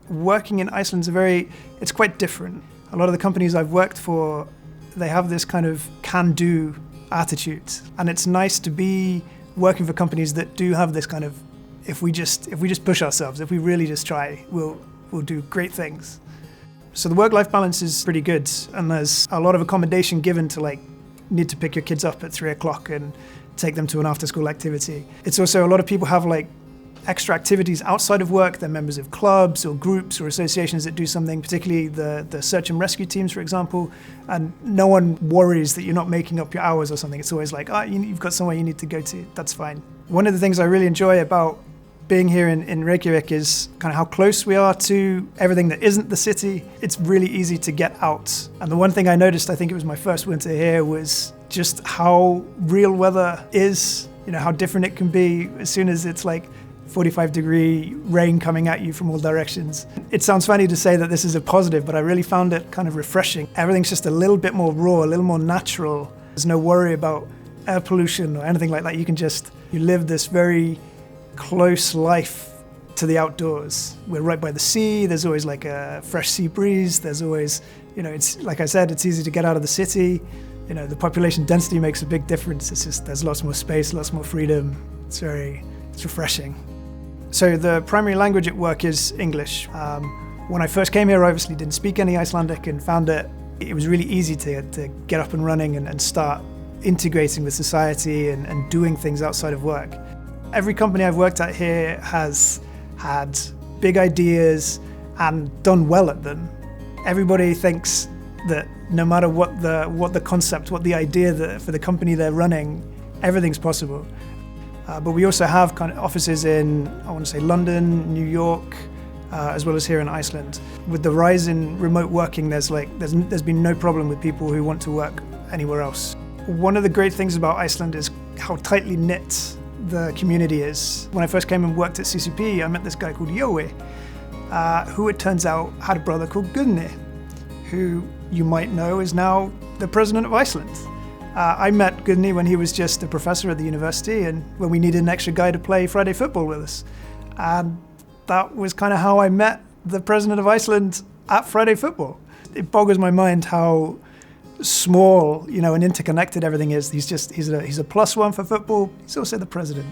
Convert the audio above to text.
Working in Iceland it's quite different. A lot of the companies I've worked for, they have this kind of can-do attitude. And it's nice to be working for companies that do have this kind of, if we just push ourselves, if we really just try, we'll do great things. So the work-life balance is pretty good, and there's a lot of accommodation given to need to pick your kids up at 3 o'clock and take them to an after-school activity. It's also, a lot of people have extra activities outside of work. They're members of clubs or groups or associations that do something, particularly the search and rescue teams, for example, and no one worries that you're not making up your hours or something. It's always you've got somewhere you need to go to, that's fine. One of the things I really enjoy about being here in Reykjavik is kind of how close we are to everything that isn't the city. It's really easy to get out. And the one thing I noticed, I think it was my first winter here, was just how real weather is, how different it can be as soon as it's 45-degree rain coming at you from all directions. It sounds funny to say that this is a positive, but I really found it kind of refreshing. Everything's just a little bit more raw, a little more natural. There's no worry about air pollution or anything like that. You live this very close life to the outdoors. We're right by the sea. There's always a fresh sea breeze. There's always, it's like I said, it's easy to get out of the city. The population density makes a big difference. It's just, there's lots more space, lots more freedom. It's refreshing. So the primary language at work is English. When I first came here, I obviously didn't speak any Icelandic and found it was really easy to get up and running and start integrating with society and doing things outside of work. Every company I've worked at here has had big ideas and done well at them. Everybody thinks that no matter what the concept, what the idea for the company they're running, everything's possible. But we also have kind of offices in, I want to say, London, New York, as well as here in Iceland. With the rise in remote working, there's been no problem with people who want to work anywhere else. One of the great things about Iceland is how tightly knit the community is. When I first came and worked at CCP, I met this guy called Jói, who it turns out had a brother called Gunni, who you might know is now the president of Iceland. I met Gunni when he was just a professor at the university and when we needed an extra guy to play Friday football with us. And that was kind of how I met the president of Iceland at Friday football. It boggles my mind how small, and interconnected everything is. He's a plus one for football. He's also the president.